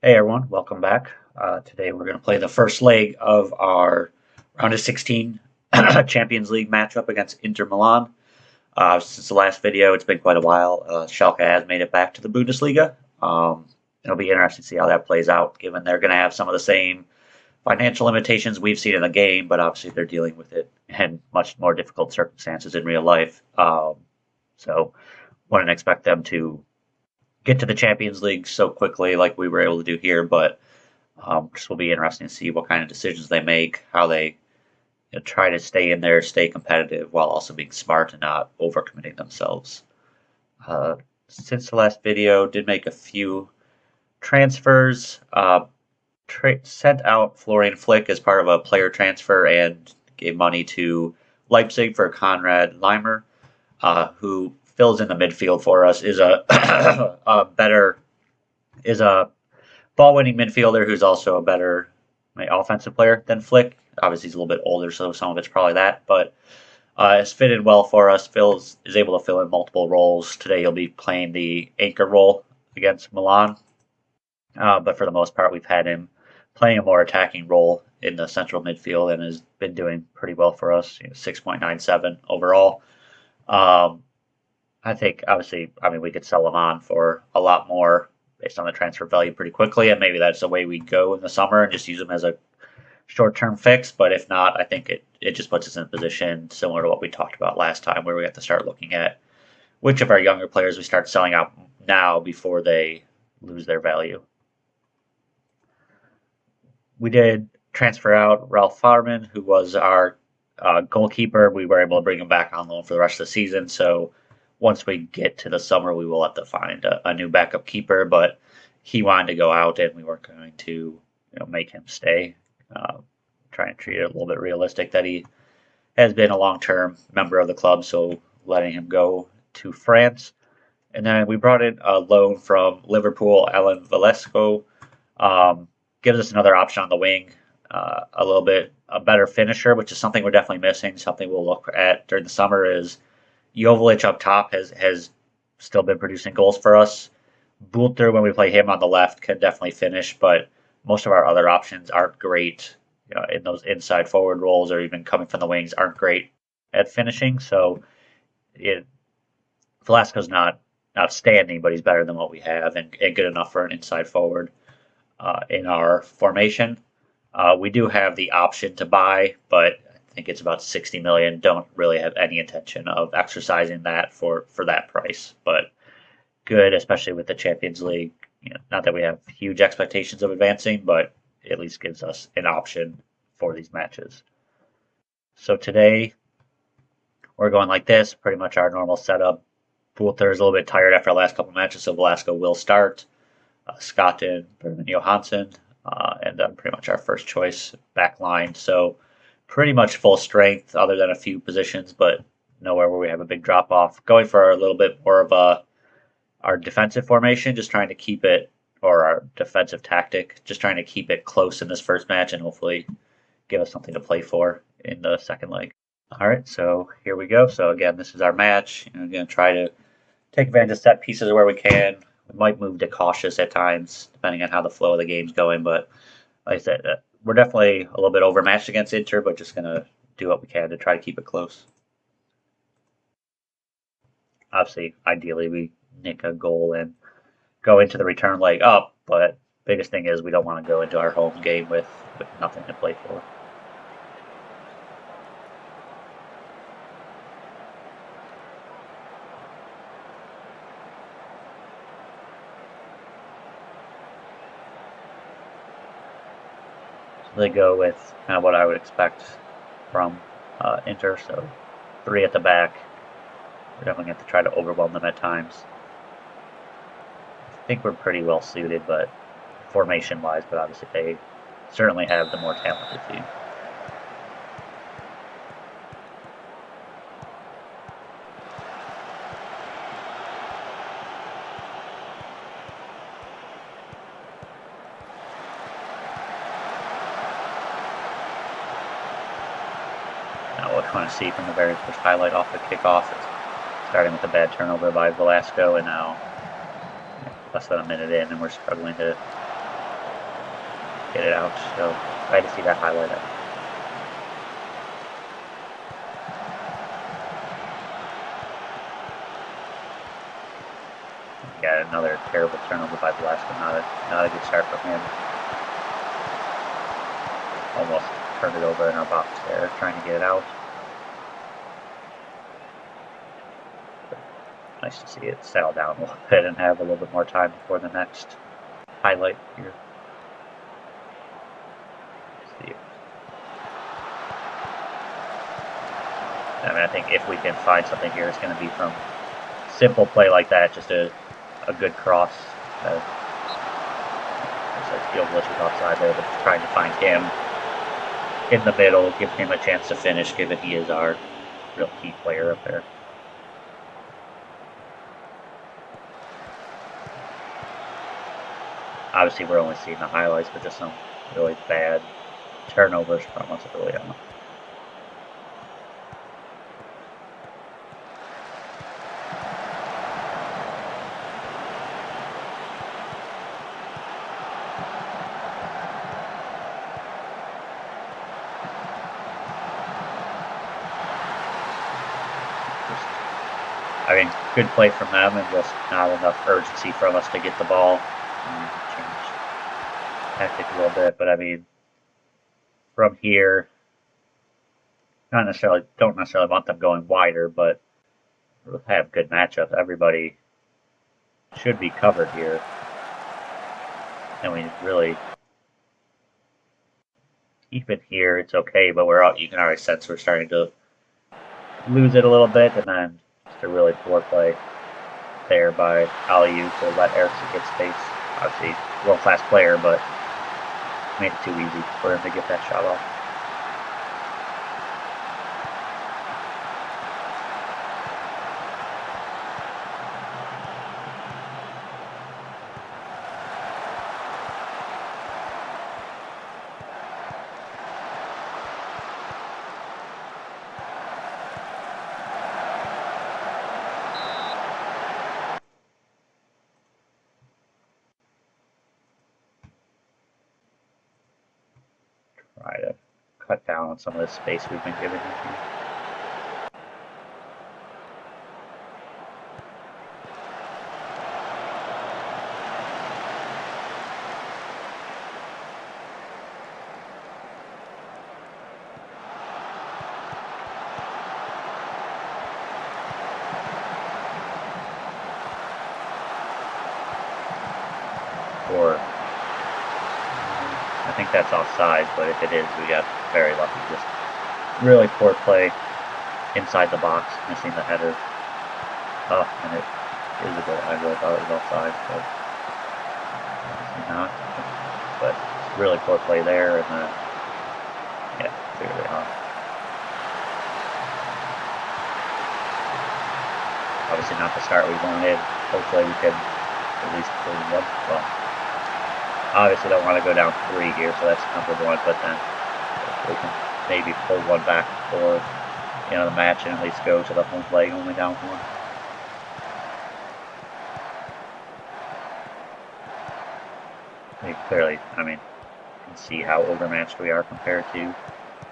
Hey everyone, welcome back. Today we're going to play the first leg of our round of 16 Champions League matchup against Inter Milan. Since the last video, it's been quite a while. Schalke has made it back to the Bundesliga. It'll be interesting to see how that plays out, given they're going to have some of the same financial limitations we've seen in the game, but obviously they're dealing with it in much more difficult circumstances in real life. So wouldn't expect them to get to the Champions League so quickly like we were able to do here, but just will be interesting to see what kind of decisions they make, how they try to stay in there, stay competitive, while also being smart and not overcommitting themselves. Since the last video, did make a few transfers. Sent out Florian Flick as part of a player transfer and gave money to Leipzig for Konrad Leimer, who fills in the midfield for us. Is a is a ball-winning midfielder who's also a better offensive player than Flick. Obviously, he's a little bit older, so some of it's probably that. But it's fitted well for us. Is able to fill in multiple roles. Today, he'll be playing the anchor role against Milan. But for the most part, we've had him playing a more attacking role in the central midfield and has been doing pretty well for us. 6.97 overall. I think, obviously, we could sell him on for a lot more based on the transfer value pretty quickly, and maybe that's the way we go in the summer and just use him as a short-term fix. But if not, I think it just puts us in a position similar to what we talked about last time, where we have to start looking at which of our younger players we start selling out now before they lose their value. We did transfer out Ralph Farman, who was our goalkeeper. We were able to bring him back on loan for the rest of the season, so once we get to the summer, we will have to find a new backup keeper, but he wanted to go out, and we weren't going to make him stay. Trying to treat it a little bit realistic that he has been a long-term member of the club, so letting him go to France. And then we brought in a loan from Liverpool, Alan Velasco. Gives us another option on the wing, a little bit a better finisher, which is something we're definitely missing. Something we'll look at during the summer is Joveljic up top has still been producing goals for us. Bulter, when we play him on the left, can definitely finish, but most of our other options aren't great in those inside forward roles, or even coming from the wings, aren't great at finishing. So Velasco's not outstanding, but he's better than what we have and good enough for an inside forward in our formation. We do have the option to buy, but I think it's about 60 million. Don't really have any intention of exercising that for that price, but good, especially with the Champions League. Not that we have huge expectations of advancing, but at least gives us an option for these matches. So today we're going like this, pretty much our normal setup. Bulter is a little bit tired after the last couple matches, so Velasco will start. Skotten, Bergman Johansson, and then pretty much our first choice back line. So pretty much full strength other than a few positions, but nowhere where we have a big drop off. Going for a little bit more of our defensive formation, just trying to keep it, or our defensive tactic, just trying to keep it close in this first match and hopefully give us something to play for in the second leg. All right, so here we go. So again, this is our match. We're going to try to take advantage of set pieces where we can. We might move to cautious at times, depending on how the flow of the game's going. But like I said, we're definitely a little bit overmatched against Inter, but just going to do what we can to try to keep it close. Obviously, ideally, we nick a goal and go into the return leg up, but biggest thing is we don't want to go into our home game with nothing to play for. They go with kind of what I would expect from Inter, so 3 at the back. We're definitely going to have to try to overwhelm them at times. I think we're pretty well suited, but formation-wise, but obviously they certainly have the more talented team. What you want to see from the very first highlight off the kickoff is starting with a bad turnover by Velasco, and now less than a minute in, and we're struggling to get it out. So glad to see that highlight. Got another terrible turnover by Velasco. Not a good start from him. Almost turned it over in our box there, trying to get it out. Nice to see it settle down a little bit and have a little bit more time before the next highlight here. I mean, I think if we can find something here, it's going to be from simple play like that, just a good cross. Looks like Jovic was offside there, but trying to find him in the middle, give him a chance to finish, given he is our real key player up there. Obviously, we're only seeing the highlights, but just some really bad turnovers from us early on. I mean, good play from them and just not enough urgency from us to get the ball. Change tactic a little bit, but I mean, from here, don't necessarily want them going wider, but we'll have good matchups. Everybody should be covered here. And we really, even here, it's okay, but you can already sense we're starting to lose it a little bit, and then just a really poor play there by Aliou to let Eriksson get space. Obviously, world-class player, but made it too easy for him to get that shot off. Try to cut down on some of the space we've been given here. I think that's offside, but if it is, we got very lucky. Just really poor play inside the box, missing the header. Oh, and it is a goal. I really thought it was offside, but obviously not. But really poor play there, and then, yeah, clearly not. Obviously not the start we wanted. Hopefully we can at least pull one. Well, obviously don't want to go down 3 here, so that's number 1, but then we can maybe pull one back for the match and at least go to the home leg only down 1. Clearly, I mean, you can see how overmatched we are compared to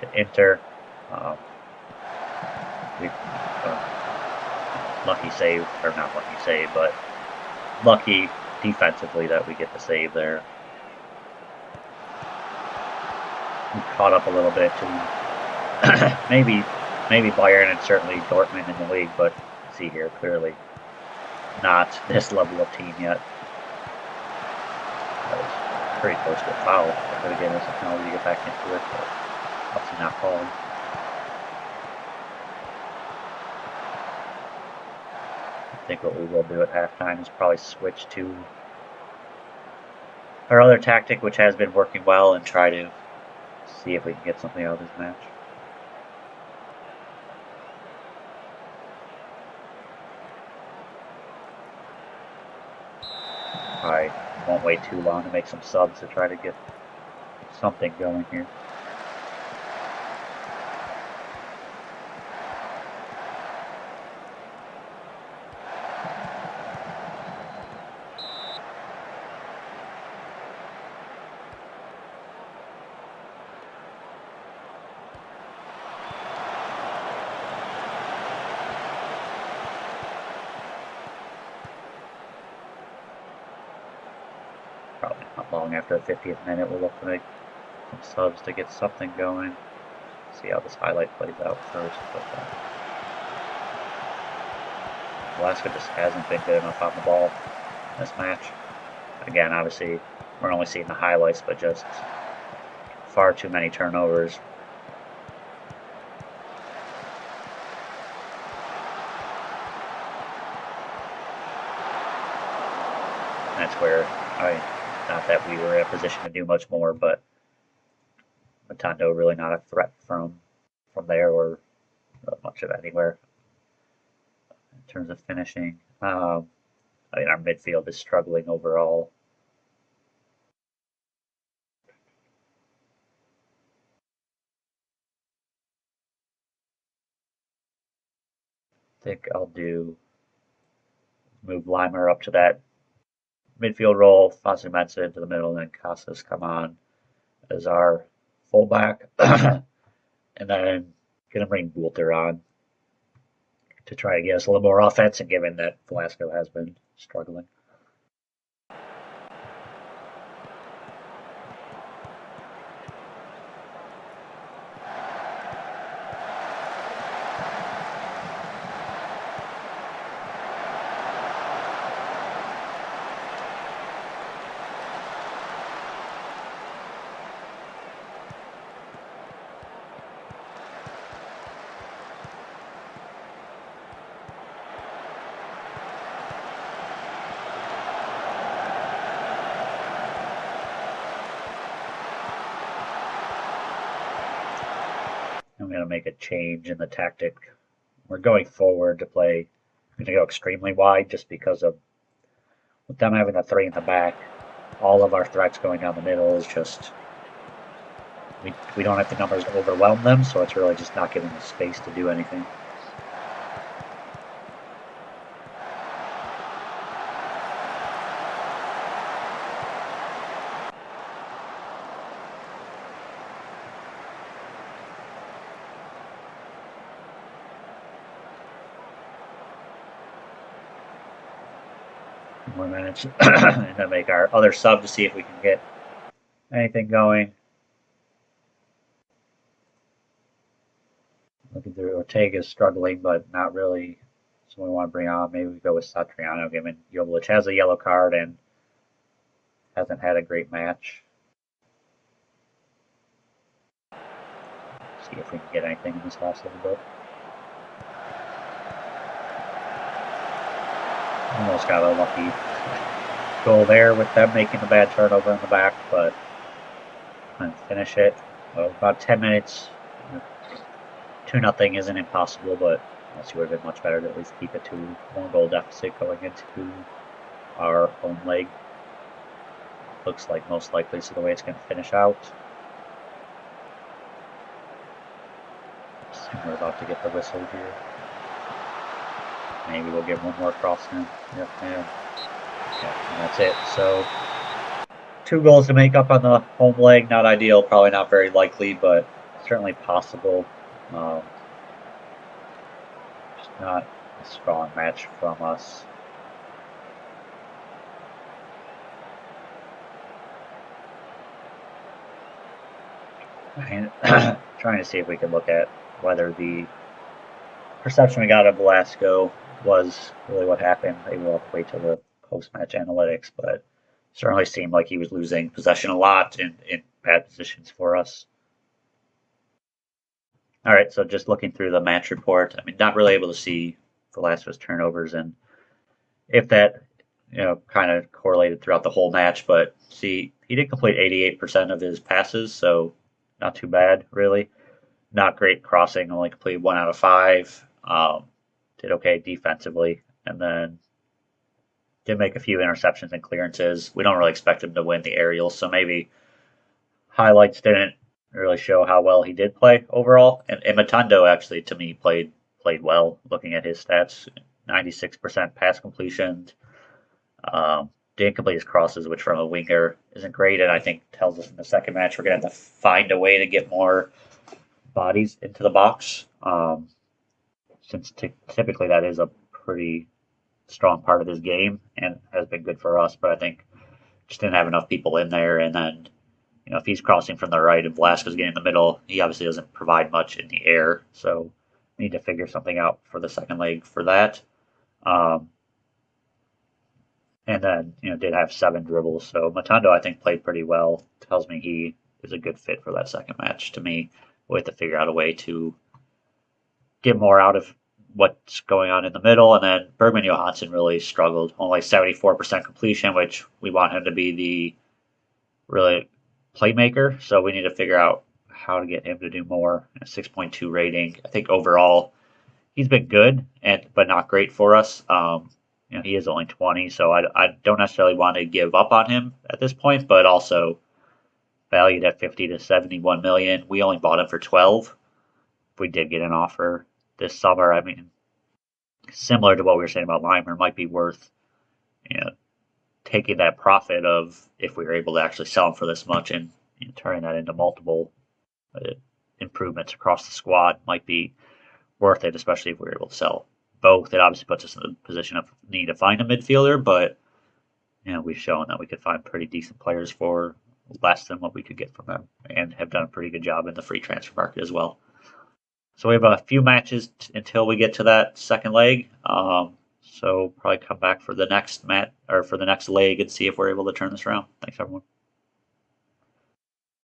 the Inter. Lucky save, or not lucky save, but lucky defensively that we get the save there. We caught up a little bit to maybe Bayern and certainly Dortmund in the league, but see here, clearly not this level of team yet. That was pretty close to a foul. That could have given us a penalty to get back into it, but obviously not called. I think what we will do at halftime is probably switch to our other tactic, which has been working well, and try to see if we can get something out of this match. I won't wait too long to make some subs to try to get something going here. Probably not long after the 50th minute, we'll look to make some subs to get something going. See how this highlight plays out first. But Velasco just hasn't been good enough on the ball in this match. Again, obviously, we're only seeing the highlights, but just far too many turnovers. That's where, not that we were in a position to do much more, but Matondo really not a threat from there or much of anywhere in terms of finishing. Our midfield is struggling overall. I think I'll move Limer up to that midfield role, Fonseca Mensah into the middle, and then Casas come on as our fullback. And then going to bring Boulter on to try to get us a little more offense, and given that Velasco has been struggling. I'm going to make a change in the tactic. We're going forward to play. We're going to go extremely wide just because of with them having the three in the back. All of our threats going down the middle is just we don't have the numbers to overwhelm them, so it's really just not giving us space to do anything. More minutes, and then make our other sub to see if we can get anything going. Looking through, Ortega's struggling, but not really someone we want to bring on. Maybe we go with Satriano, given Jovic has a yellow card and hasn't had a great match. See if we can get anything in this last little bit. Almost got a lucky goal there with them making the bad turnover in the back, but couldn't finish it. About 10 minutes. 2-0 isn't impossible, but obviously would have been much better to at least keep it to 1-goal deficit going into our home leg. Looks like most likely is the way it's going to finish out. We're about to get the whistle here. Maybe we'll get one more crossing. Yep, and that's it. So 2 goals to make up on the home leg. Not ideal, probably not very likely, but certainly possible. Just not a strong match from us. Trying to see if we can look at whether the perception we got of Velasco was really what happened. Maybe we'll have to wait till the post-match analytics, but certainly seemed like he was losing possession a lot in bad positions for us. All right, so just looking through the match report, not really able to see Velasco's turnovers and if that, kind of correlated throughout the whole match, but see, he did complete 88% of his passes, so not too bad, really. Not great crossing, only completed 1 out of 5. Did okay defensively, and then did make a few interceptions and clearances. We don't really expect him to win the aerials, so maybe highlights didn't really show how well he did play overall. And Matondo actually, to me, played well. Looking at his stats, 96% pass completion. Didn't complete his crosses, which from a winger isn't great, and I think tells us in the second match we're going to have to find a way to get more bodies into the box, since typically that is a pretty strong part of his game and has been good for us. But I think just didn't have enough people in there. And then, if he's crossing from the right and Velasquez getting in the middle, he obviously doesn't provide much in the air. So we need to figure something out for the second leg for that. Um, and then, did have 7 dribbles. So Matondo, I think, played pretty well. Tells me he is a good fit for that second match to me. We'll have to figure out a way to get more out of what's going on in the middle. And then Bergman Johansson really struggled. Only 74% completion, which we want him to be the really playmaker. So we need to figure out how to get him to do more. A 6.2 rating. I think overall he's been good, but not great for us. He is only 20, so I don't necessarily want to give up on him at this point, but also valued at 50 to 71 million. We only bought him for 12. If we did get an offer this summer, I mean, similar to what we were saying about Limer, might be worth, taking that profit of if we were able to actually sell him for this much and turning that into multiple improvements across the squad might be worth it, especially if we were able to sell both. It obviously puts us in the position of need to find a midfielder, but we've shown that we could find pretty decent players for less than what we could get from them, and have done a pretty good job in the free transfer market as well. So we have a few matches until we get to that second leg. So probably come back for the next for the next leg and see if we're able to turn this around. Thanks, everyone.